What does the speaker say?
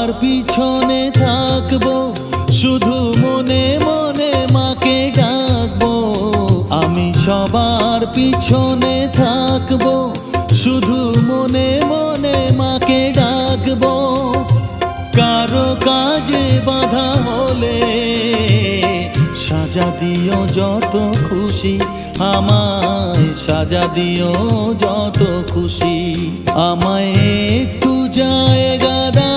সবার পিছনে থাকবো, শুধু মনে মনে মাকে ডাকবো। আমি সবার পিছনে থাকবো, শুধু মনে মনে মাকে ডাকবো। কারো কাজে বাধা হলে সাজা দিও যত খুশি, আমায় সাজা দিও যত খুশি। আমায় একটু জায়গা দাও